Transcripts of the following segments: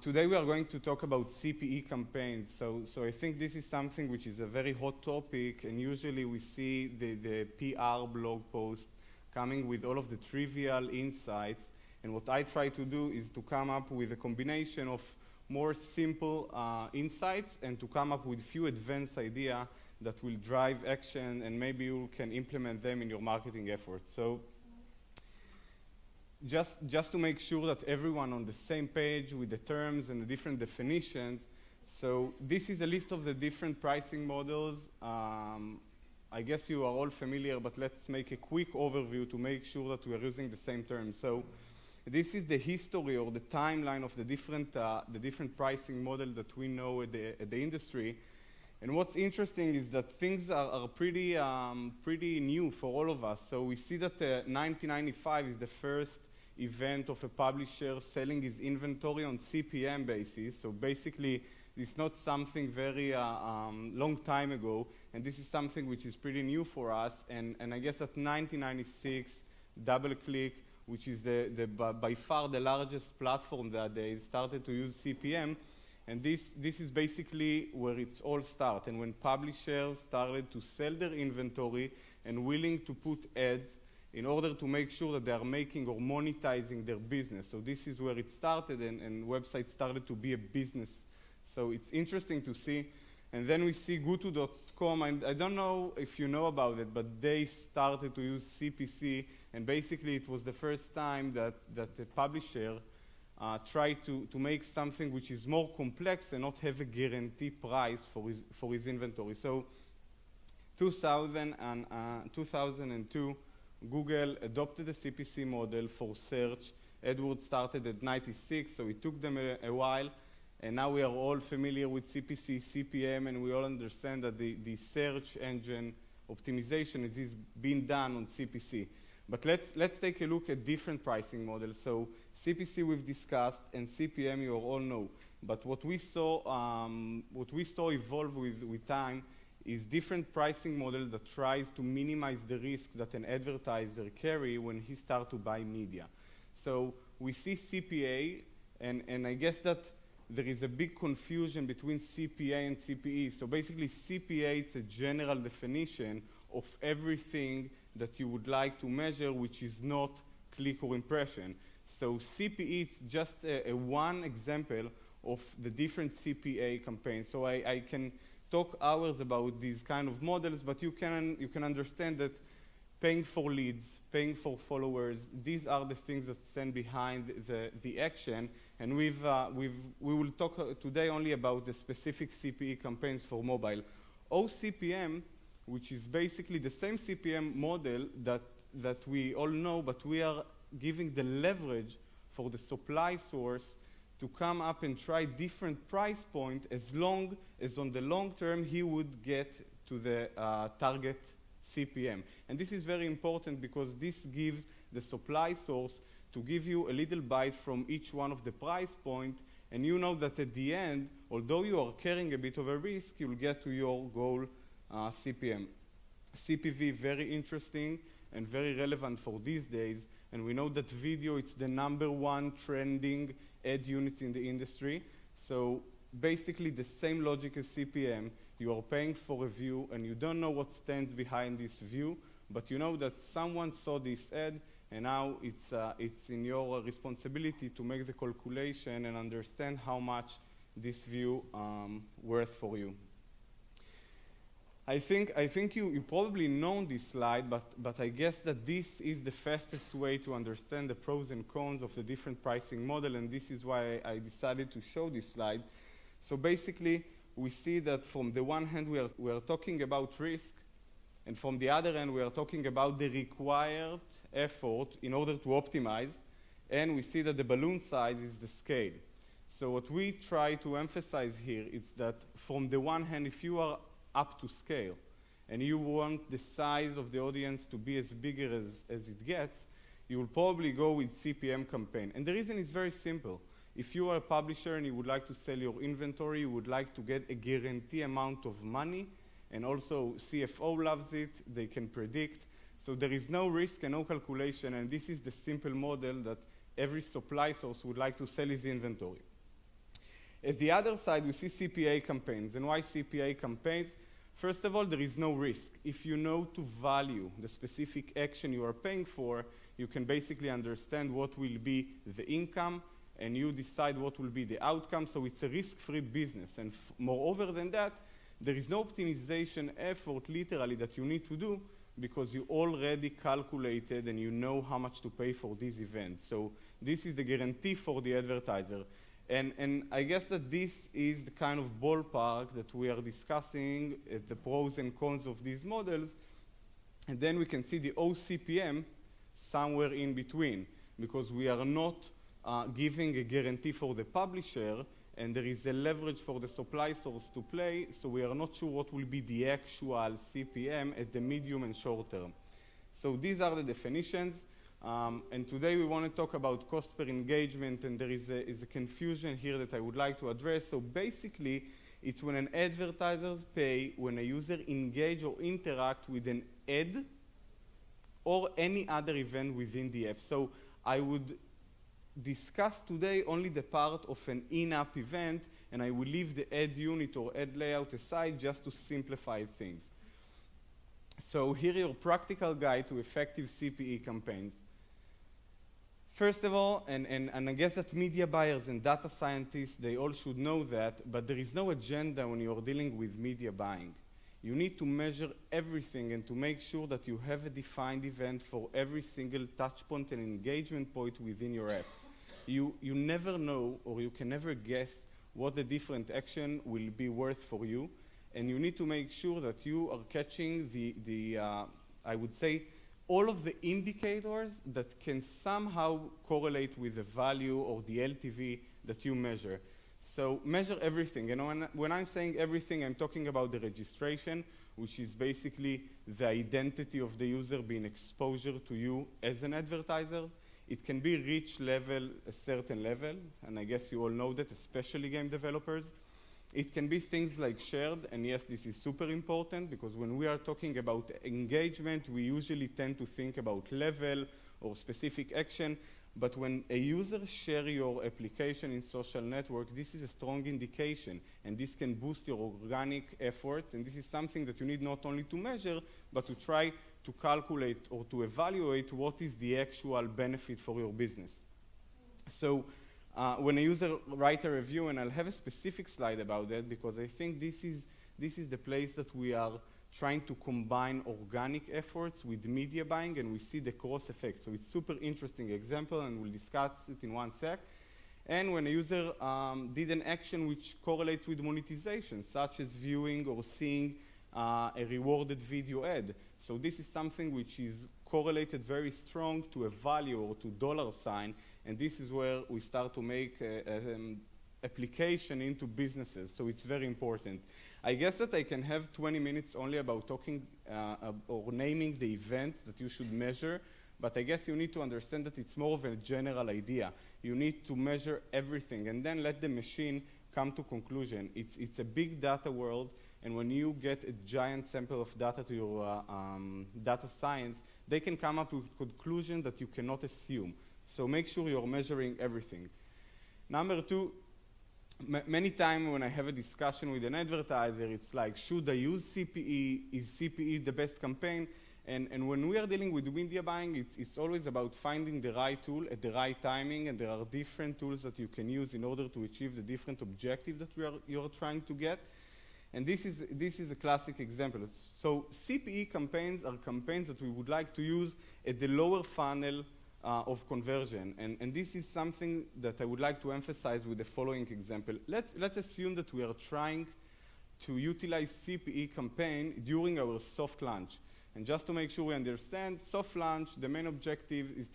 Today we are going to talk about CPE campaigns. So I think this is something which is a very hot topic, and usually we see the PR blog post coming with all of the trivial insights. And what I try to do is to come up with a combination of more simple insights and to come up with few advanced ideas that will drive action, and maybe you can implement them in your marketing efforts. So just to make sure that everyone on the same page with the terms and the different definitions. So this is a list of the different pricing models. I guess you are all familiar, but let's make a quick overview to make sure that we are using the same terms. So this is the history or the timeline of the different pricing models that we know at the industry. And what's interesting is that things are pretty new for all of us. So we see that 1995 is the first event of a publisher selling his inventory on CPM basis. So basically, it's not something very long time ago, and this is something which is pretty new for us. And I guess that 1996, DoubleClick, which is by far the largest platform that they started to use CPM, and this is basically where it's all started. And when publishers started to sell their inventory and willing to put ads in order to make sure that they are making or monetizing their business. So this is where it started, and websites started to be a business. So it's interesting to see. And then we see Gutu.com, and I don't know if you know about it, but they started to use CPC, and basically it was the first time that a publisher tried to make something which is more complex and not have a guarantee price for his inventory. So 2002, Google adopted the CPC model for search. AdWords started at 96, so it took them a while. And now we are all familiar with CPC, CPM, and we all understand that the search engine optimization is being done on CPC. But let's take a look at different pricing models. So CPC we've discussed, and CPM you all know. But what we saw evolve with time is different pricing model that tries to minimize the risks that an advertiser carry when he starts to buy media. So we see CPA, and I guess that there is a big confusion between CPA and CPE. So basically CPA is a general definition of everything that you would like to measure which is not click or impression. So CPE is just a one example of the different CPA campaigns. So I can talk hours about these kind of models, but you can understand that paying for leads, paying for followers, these are the things that stand behind the action. And we will talk today only about the specific CPE campaigns for mobile. OCPM, which is basically the same CPM model that we all know, but we are giving the leverage for the supply source to come up and try different price point as long as on the long term he would get to the target CPM. And this is very important because this gives the supply source to give you a little bite from each one of the price point, and you know that at the end, although you are carrying a bit of a risk, you'll get to your goal CPM. CPV, very interesting and very relevant for these days, and we know that video, it's the #1 trending ad units in the industry. So basically the same logic as CPM. You are paying for a view and you don't know what stands behind this view, but you know that someone saw this ad, and now it's in your responsibility to make the calculation and understand how much this view worth for you. I think you probably know this slide, but I guess that this is the fastest way to understand the pros and cons of the different pricing model, and this is why I decided to show this slide. So basically, we see that from the one hand, we are talking about risk, and from the other hand, we are talking about the required effort in order to optimize, and we see that the balloon size is the scale. So what we try to emphasize here is that from the one hand, if you are up to scale, and you want the size of the audience to be as big as it gets, you will probably go with CPM campaign. And the reason is very simple. If you are a publisher and you would like to sell your inventory, you would like to get a guarantee amount of money, and also CFO loves it, they can predict. So there is no risk and no calculation, and this is the simple model that every supply source would like to sell his inventory. At the other side, we see CPA campaigns. And why CPA campaigns? First of all, there is no risk. If you know to value the specific action you are paying for, you can basically understand what will be the income, and you decide what will be the outcome. So it's a risk-free business. And moreover than that, there is no optimization effort, literally, that you need to do because you already calculated and you know how much to pay for these events. So this is the guarantee for the advertiser. And I guess that this is the kind of ballpark that we are discussing, the pros and cons of these models. And then we can see the OCPM somewhere in between, because we are not giving a guarantee for the publisher, and there is a leverage for the supply source to play, so we are not sure what will be the actual CPM at the medium and short term. So these are the definitions. And today we want to talk about cost per engagement, and there is a confusion here that I would like to address. So basically, it's when an advertiser pay when a user engage or interact with an ad or any other event within the app. So I would discuss today only the part of an in-app event, and I will leave the ad unit or ad layout aside just to simplify things. So here your practical guide to effective CPE campaigns. First of all, and I guess that media buyers and data scientists, they all should know that, but there is no agenda when you're dealing with media buying. You need to measure everything and to make sure that you have a defined event for every single touch point and engagement point within your app. You never know, or you can never guess what the different action will be worth for you, and you need to make sure that you are catching I would say, all of the indicators that can somehow correlate with the value or the LTV that you measure. So measure everything. And when I'm saying everything, I'm talking about the registration, which is basically the identity of the user being exposure to you as an advertiser. It can be reach level, a certain level, and I guess you all know that, especially game developers. It can be things like shared, and yes, this is super important because when we are talking about engagement, we usually tend to think about level or specific action, but when a user share your application in social network, this is a strong indication, and this can boost your organic efforts, and this is something that you need not only to measure, but to try to calculate or to evaluate what is the actual benefit for your business. So when a user writes a review, and I'll have a specific slide about that because I think this is the place that we are trying to combine organic efforts with media buying, and we see the cross effect. So it's super interesting example, and we'll discuss it in one sec. And when a user did an action which correlates with monetization, such as viewing or seeing a rewarded video ad. So this is something which is correlated very strong to a value or to dollar sign, and this is where we start to make application into businesses, so it's very important. I guess that I can have 20 minutes only about talking or naming the events that you should measure, but I guess you need to understand that it's more of a general idea. You need to measure everything and then let the machine come to conclusion. It's a big data world, and when you get a giant sample of data to your data science, they can come up with a conclusion that you cannot assume. So make sure you're measuring everything. Number two, many times when I have a discussion with an advertiser, it's like, should I use CPE? Is CPE the best campaign? And when we are dealing with media buying, it's always about finding the right tool at the right timing, and there are different tools that you can use in order to achieve the different objective that you're trying to get. And this is a classic example. So CPE campaigns are campaigns that we would like to use at the lower funnel of conversion. And this is something that I would like to emphasize with the following example. Let's assume that we are trying to utilize CPE campaign during our soft launch. And just to make sure we understand, soft launch, the main objective is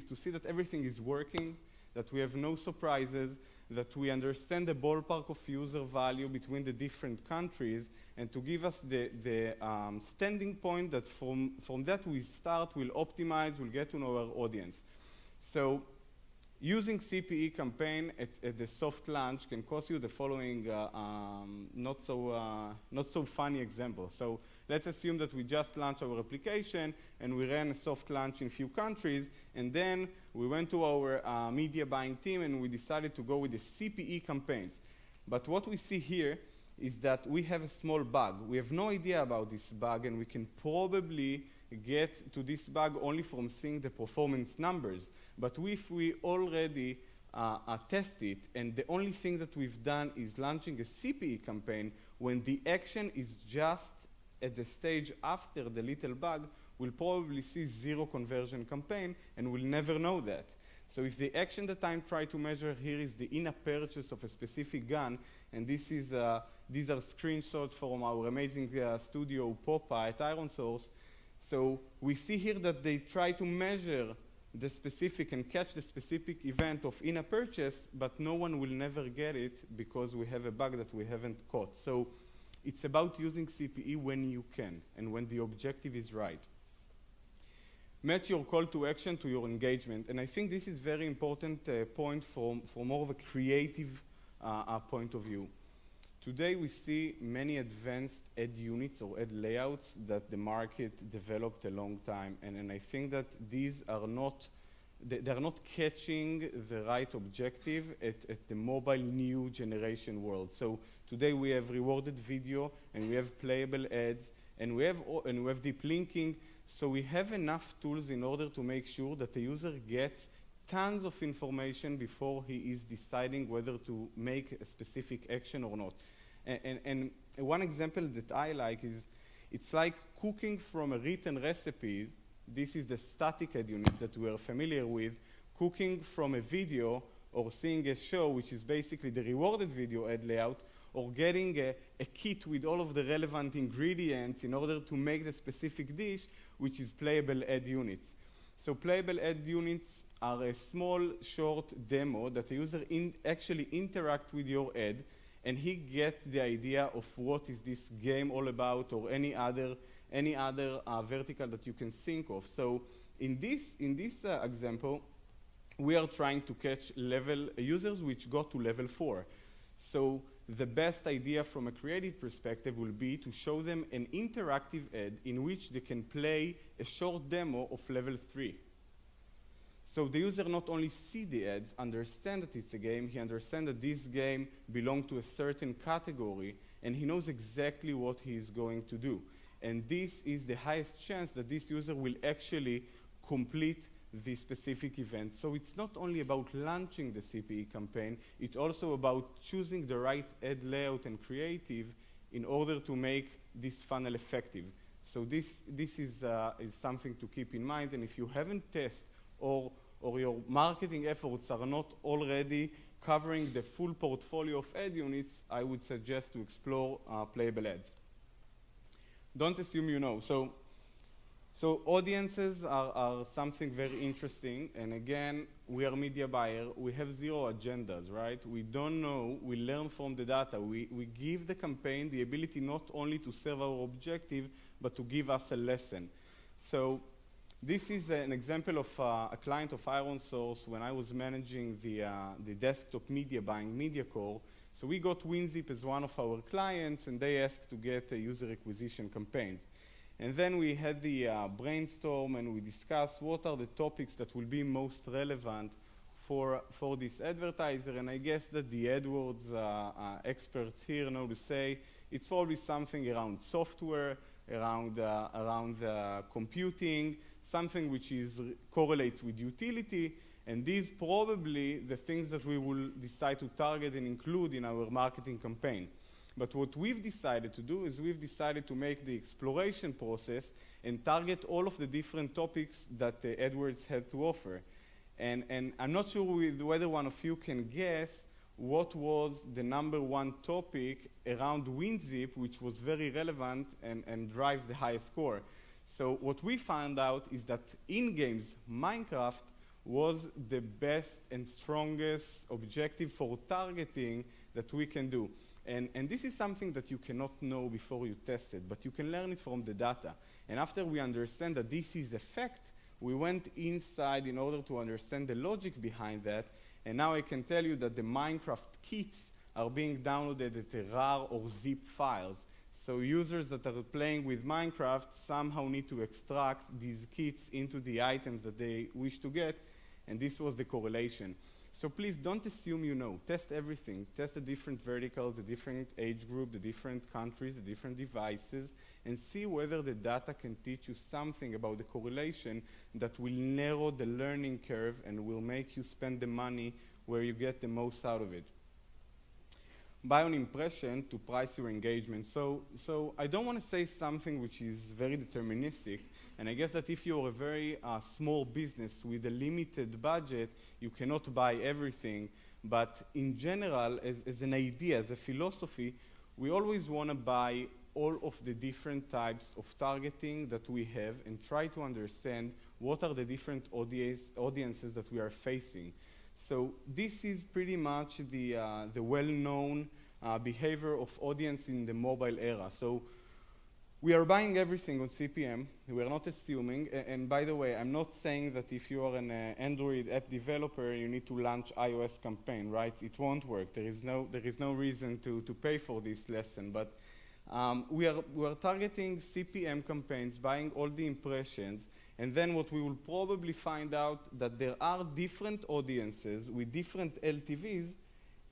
to see that everything is working, that we have no surprises, that we understand the ballpark of user value between the different countries, and to give us the standing point that from that we start, we'll optimize, we'll get to know our audience. So using CPE campaign at the soft launch can cost you the following not so funny example. So let's assume that we just launched our application and we ran a soft launch in a few countries, and then we went to our media buying team and we decided to go with the CPE campaigns. But what we see here is that we have a small bug. We have no idea about this bug, and we can probably get to this bug only from seeing the performance numbers. But if we already test it, and the only thing that we've done is launching a CPE campaign, when the action is just at the stage after the little bug, we'll probably see 0 conversion campaign, and we'll never know that. So if the action that I'm trying to measure here is the in-app purchase of a specific gun, and these are screenshots from our amazing studio, Popa at ironSource. So we see here that they try to measure the specific and catch the specific event of in-app purchase, but no one will never get it because we have a bug that we haven't caught. So it's about using CPE when you can and when the objective is right. Match your call to action to your engagement. And I think this is very important point from more of a creative point of view. Today we see many advanced ad units or ad layouts that the market developed a long time. And I think that these are not, they're not catching the right objective at the mobile new generation world. So today we have rewarded video and we have playable ads and we have deep linking. So we have enough tools in order to make sure that the user gets tons of information before he is deciding whether to make a specific action or not. And one example that I like is, it's like cooking from a written recipe. This is the static ad units that we are familiar with. Cooking from a video or seeing a show, which is basically the rewarded video ad layout, or getting a kit with all of the relevant ingredients in order to make the specific dish, which is playable ad units. So playable ad units are a small, short demo that the user actually interact with your ad, and he gets the idea of what is this game all about, or any other vertical that you can think of. So in this example, we are trying to catch users which got to level 4. So the best idea from a creative perspective will be to show them an interactive ad in which they can play a short demo of level 3. So the user not only see the ads, understand that it's a game, he understands that this game belongs to a certain category, and he knows exactly what he is going to do. And this is the highest chance that this user will actually complete the specific event. So it's not only about launching the CPE campaign, it's also about choosing the right ad layout and creative in order to make this funnel effective. So this is something to keep in mind, and if you haven't tested or your marketing efforts are not already covering the full portfolio of ad units, I would suggest to explore playable ads. Don't assume you know. So audiences are something very interesting, and again, we are media buyer. We have 0 agendas, right? We don't know. We learn from the data. We give the campaign the ability not only to serve our objective, but to give us a lesson. So this is an example of a client of ironSource when I was managing the desktop media buying MediaCore. So we got WinZip as one of our clients, and they asked to get a user acquisition campaigns. And then we had the brainstorm, and we discussed what are the topics that will be most relevant for this advertiser. And I guess that the AdWords experts here know to say it's probably something around software, around computing, something which correlates with utility. And these probably the things that we will decide to target and include in our marketing campaign. But what we've decided to do is we've decided to make the exploration process and target all of the different topics that AdWords had to offer. And I'm not sure whether one of you can guess what was the #1 topic around WinZip, which was very relevant and drives the highest score. So what we found out is that in-games, Minecraft was the best and strongest objective for targeting that we can do. And this is something that you cannot know before you test it, but you can learn it from the data. And after we understand that this is a fact, we went inside in order to understand the logic behind that. And now I can tell you that the Minecraft kits are being downloaded at RAR or zip files. So users that are playing with Minecraft somehow need to extract these kits into the items that they wish to get, and this was the correlation. So please don't assume you know. Test everything. Test the different verticals, the different age group, the different countries, the different devices, and see whether the data can teach you something about the correlation that will narrow the learning curve and will make you spend the money where you get the most out of it. Buy on impression to price your engagement. So I don't want to say something which is very deterministic, and I guess that if you're a very small business with a limited budget, you cannot buy everything. But in general, as an idea, as a philosophy, we always want to buy all of the different types of targeting that we have and try to understand what are the different audiences that we are facing. So this is pretty much the well-known behavior of audience in the mobile era. So we are buying everything on CPM. We are not assuming. And by the way, I'm not saying that if you are an Android app developer, you need to launch iOS campaign, right? It won't work. There is no reason to pay for this lesson. But we are targeting CPM campaigns, buying all the impressions, and then what we will probably find out that there are different audiences with different LTVs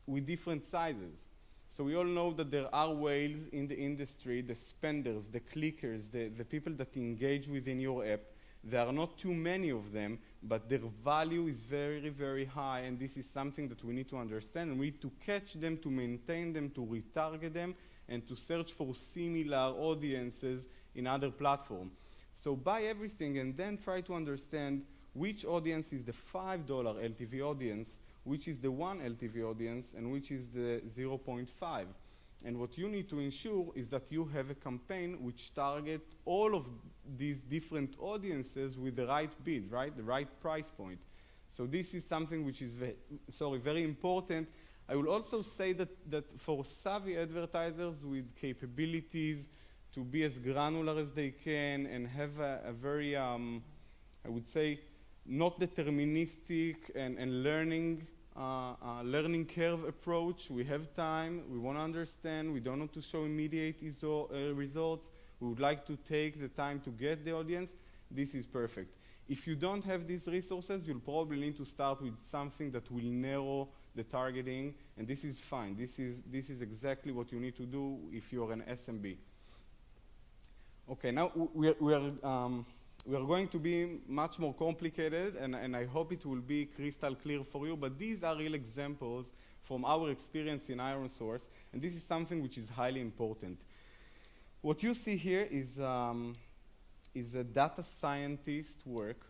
with different sizes. So we all know that there are whales in the industry, the spenders, the clickers, the people that engage within your app. There are not too many of them, but their value is very, very high, and this is something that we need to understand, and we need to catch them, to maintain them, to retarget them, and to search for similar audiences in other platforms. So buy everything and then try to understand which audience is the $5 LTV audience, which is the $1 LTV audience, and which is the 0.5. And what you need to ensure is that you have a campaign which target all of these different audiences with the right bid, right? The right price point. So this is something which is very important. I will also say that for savvy advertisers with capabilities to be as granular as they can and have a very, I would say, not deterministic and learning curve approach. We have time, we want to understand, we don't want to show immediate results. We would like to take the time to get the audience. This is perfect. If you don't have these resources, you'll probably need to start with something that will narrow the targeting, and this is fine. This is exactly what you need to do if you're an SMB. Okay, now we are going to be much more complicated, and I hope it will be crystal clear for you, but these are real examples from our experience in ironSource, and this is something which is highly important. What you see here is a data scientist work,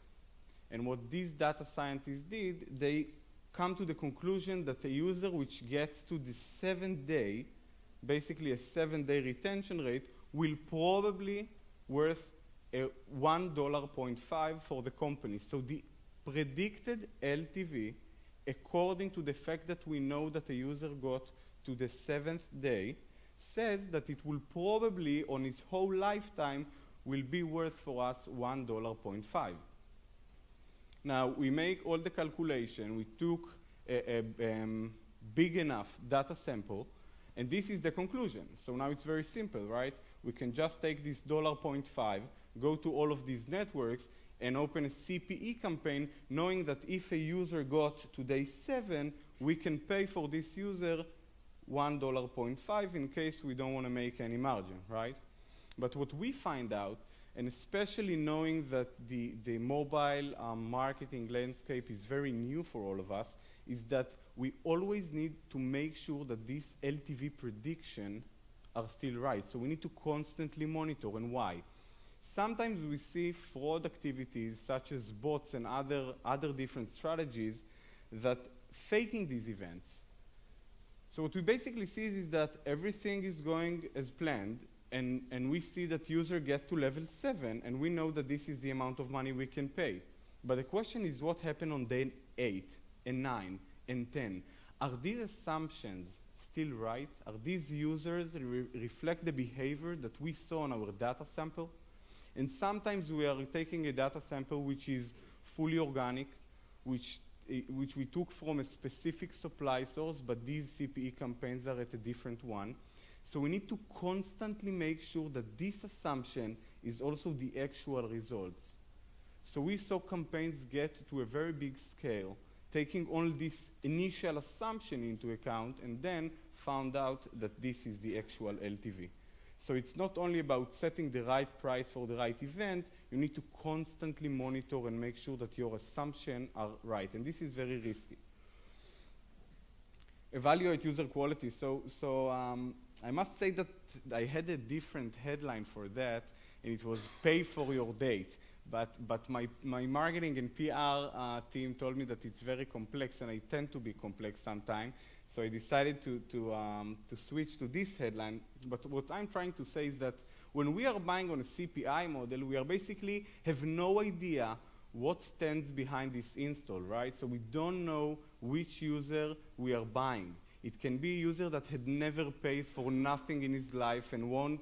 and what these data scientists did, they come to the conclusion that a user which gets to the 7th day, basically a 7-day retention rate, will probably worth a $1.5 for the company. So the predicted LTV, according to the fact that we know that a user got to the 7th day, says that it will probably, on its whole lifetime, will be worth for us $1.5. Now, we make all the calculation. We took a big enough data sample, and this is the conclusion. So now it's very simple, right? We can just take this $0.5, go to all of these networks, and open a CPE campaign, knowing that if a user got to day 7, we can pay for this user $1.5 in case we don't want to make any margin, right? But what we find out, and especially knowing that the mobile marketing landscape is very new for all of us, is that we always need to make sure that these LTV predictions are still right. So we need to constantly monitor, and why? Sometimes we see fraud activities such as bots and other different strategies that faking these events. So what we basically see is that everything is going as planned, and we see that user get to level 7, and we know that this is the amount of money we can pay. But the question is, what happened on day 8 and 9 and 10? Are these assumptions still right? Are these users reflect the behavior that we saw on our data sample? And sometimes we are taking a data sample which is fully organic, which we took from a specific supply source, but these CPE campaigns are at a different one. So we need to constantly make sure that this assumption is also the actual results. So we saw campaigns get to a very big scale, taking all this initial assumption into account, and then found out that this is the actual LTV. So it's not only about setting the right price for the right event, you need to constantly monitor and make sure that your assumptions are right, and this is very risky. Evaluate user quality. I must say that I had a different headline for that, and it was pay for your date. But my marketing and PR team told me that it's very complex, and I tend to be complex sometimes. So I decided to switch to this headline. But what I'm trying to say is that when we are buying on a CPI model, we are basically have no idea what stands behind this install, right? So we don't know which user we are buying. It can be a user that had never paid for nothing in his life and won't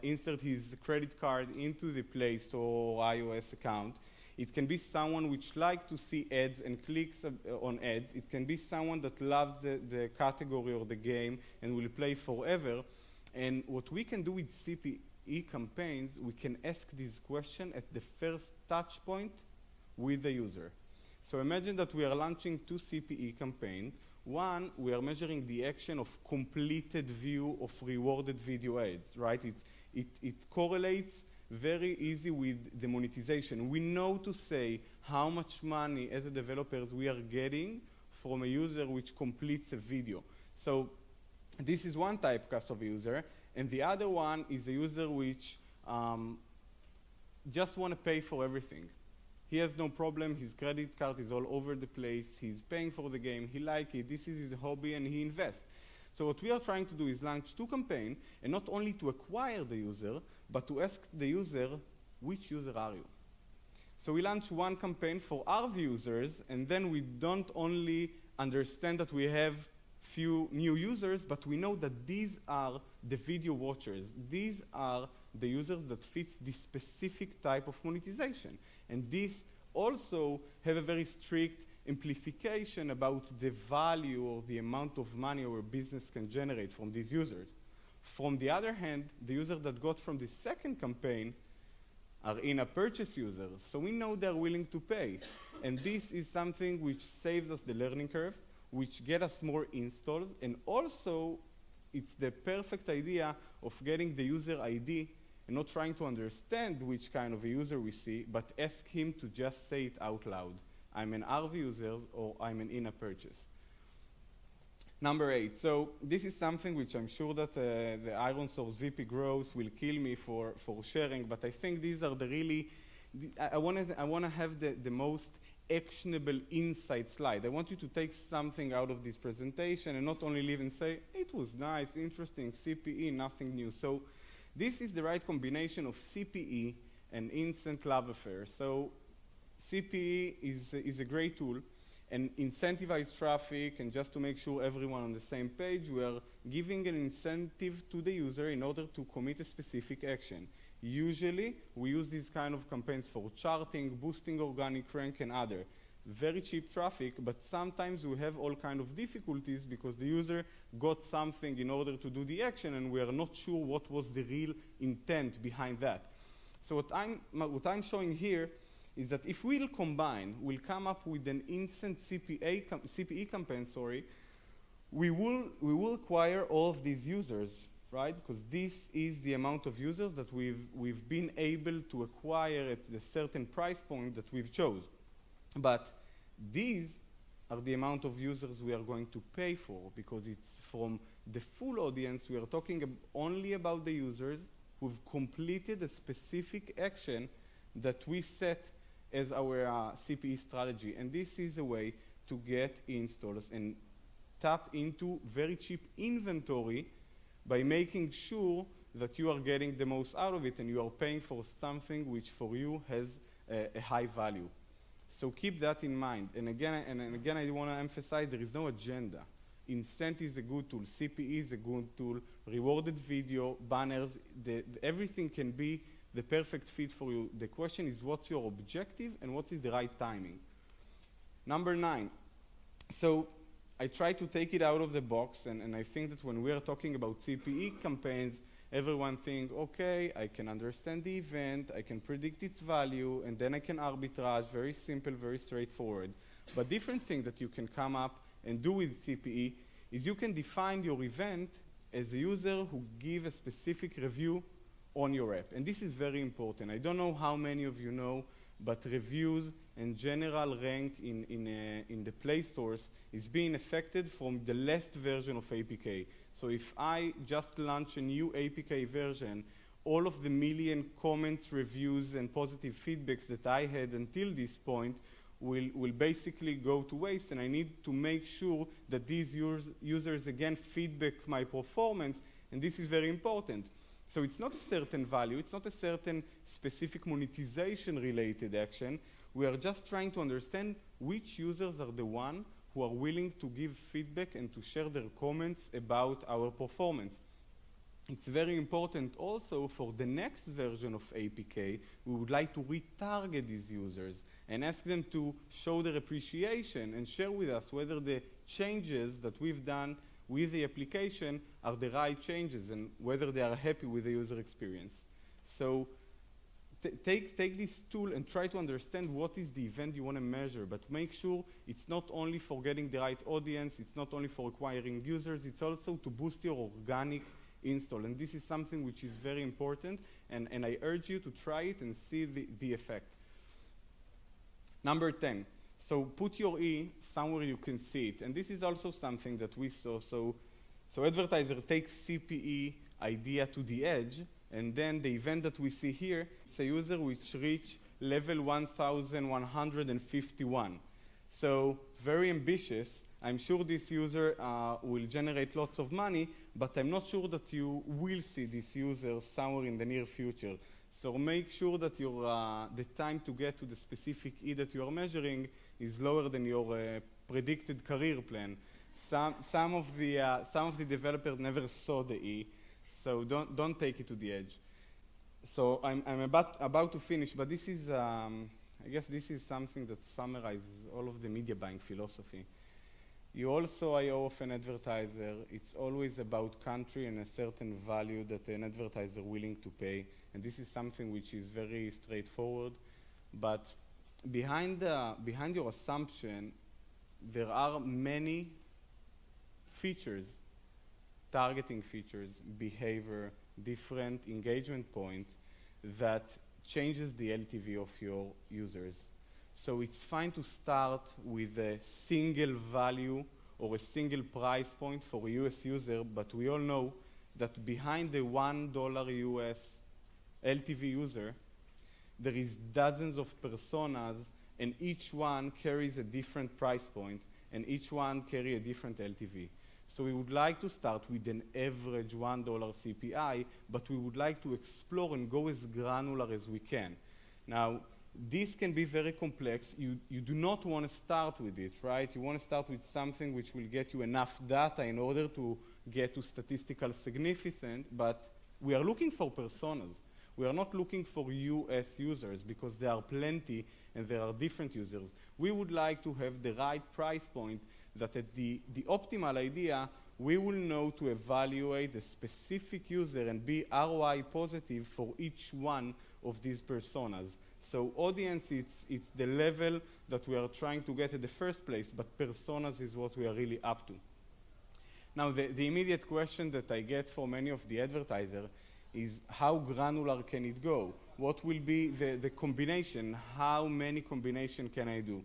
insert his credit card into the Play Store or iOS account. It can be someone which likes to see ads and clicks on ads. It can be someone that loves the category or the game and will play forever. And what we can do with CPE campaigns, we can ask this question at the first touch point with the user. So imagine that we are launching 2 CPE campaigns. One, we are measuring the action of completed view of rewarded video ads, right? It correlates very easy with the monetization. We know to say how much money as a developers we are getting from a user which completes a video. So this is one typecast of a user, and the other one is a user which just want to pay for everything. He has no problem, his credit card is all over the place, he's paying for the game, he likes it, this is his hobby, and he invests. So what we are trying to do is launch 2 campaigns, and not only to acquire the user, but to ask the user, which user are you? So we launch 1 campaign for our users, and then we don't only understand that we have few new users, but we know that these are the video watchers. These are the users that fits this specific type of monetization. And these also have a very strict implication about the value or the amount of money our business can generate from these users. From the other hand, the users that got from the second campaign are in-app purchase users, so we know they're willing to pay. And this is something which saves us the learning curve, which get us more installs, and also it's the perfect idea of getting the user ID and not trying to understand which kind of a user we see, but ask him to just say it out loud. I'm an RV user or I'm an in-app purchase. Number 8, so this is something which I'm sure that the Iron Source VP Growth will kill me for sharing, but I think these are the really, I want to have the most actionable insight slide. I want you to take something out of this presentation and not only leave and say, it was nice, interesting, CPE, nothing new. So this is the right combination of CPE and instant love affair. So CPE is a great tool and incentivize traffic, and just to make sure everyone on the same page, we are giving an incentive to the user in order to commit a specific action. Usually, we use these kind of campaigns for charting, boosting organic rank, and other. Very cheap traffic, but sometimes we have all kind of difficulties because the user got something in order to do the action, and we are not sure what was the real intent behind that. So what I'm showing here is that if we'll combine, we'll come up with an instant CPE campaign, we will acquire all of these users, right? Because this is the amount of users that we've been able to acquire at the certain price point that we've chose. But these are the amount of users we are going to pay for, because it's from the full audience. We are talking only about the users who've completed a specific action that we set as our CPE strategy. And this is a way to get installs and tap into very cheap inventory by making sure that you are getting the most out of it and you are paying for something which for you has a high value. So keep that in mind. And again, I want to emphasize there is no agenda. Incent is a good tool. CPE is a good tool. Rewarded video, banners, everything can be the perfect fit for you. The question is, what's your objective and what is the right timing? Number 9. So I try to take it out of the box, and I think that when we are talking about CPE campaigns, everyone thinks, okay, I can understand the event, I can predict its value, and then I can arbitrage, very simple, very straightforward. But different thing that you can come up and do with CPE is you can define your event as a user who give a specific review on your app. And this is very important. I don't know how many of you know, but reviews and general rank in the Play stores is being affected from the last version of APK. So if I just launch a new APK version, all of the million comments, reviews, and positive feedbacks that I had until this point will basically go to waste, and I need to make sure that these users again feedback my performance, and this is very important. So it's not a certain value, it's not a certain specific monetization related action. We are just trying to understand which users are the one who are willing to give feedback and to share their comments about our performance. It's very important also for the next version of APK, we would like to retarget these users and ask them to show their appreciation and share with us whether the changes that we've done with the application are the right changes and whether they are happy with the user experience. So take this tool and try to understand what is the event you want to measure, but make sure it's not only for getting the right audience, it's not only for acquiring users, it's also to boost your organic install. And this is something which is very important, and I urge you to try it and see the effect. Number 10. So put your E somewhere you can see it. And this is also something that we saw. So advertiser takes CPE idea to the edge, and then the event that we see here, it's a user which reached level 1,151. So very ambitious. I'm sure this user will generate lots of money, but I'm not sure that you will see this user somewhere in the near future. So make sure that the time to get to the specific E that you are measuring is lower than your predicted career plan. Some of the developers never saw the E, so don't take it to the edge. So I'm about to finish, but this is I guess this is something that summarizes all of the media buying philosophy. You also IO of an advertiser. It's always about country and a certain value that an advertiser willing to pay. And this is something which is very straightforward. But behind your assumption, there are many features, targeting features, behavior, different engagement points that changes the LTV of your users. So it's fine to start with a single value or a single price point for a US user, but we all know that behind the $1 US LTV user, there is dozens of personas, and each one carries a different price point, and each one carries a different LTV. So we would like to start with an average $1 CPI, but we would like to explore and go as granular as we can. Now, this can be very complex. You do not want to start with it, right? You want to start with something which will get you enough data in order to get to statistical significance, but we are looking for personas. We are not looking for US users because there are plenty and there are different users. We would like to have the right price point that at the optimal idea, we will know to evaluate a specific user and be ROI positive for each one of these personas. So audience, it's the level that we are trying to get at the first place, but personas is what we are really up to. Now, the immediate question that I get from many of the advertisers is how granular can it go? What will be the combination? How many combinations can I do?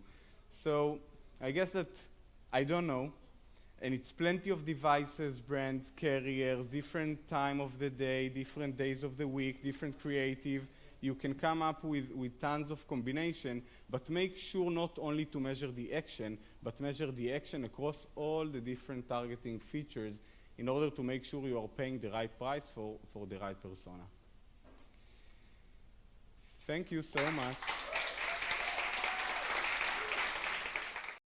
So I guess that I don't know, and it's plenty of devices, brands, carriers, different time of the day, different days of the week, different creative. You can come up with tons of combination, but make sure not only to measure the action, but measure the action across all the different targeting features in order to make sure you are paying the right price for the right persona. Thank you so much.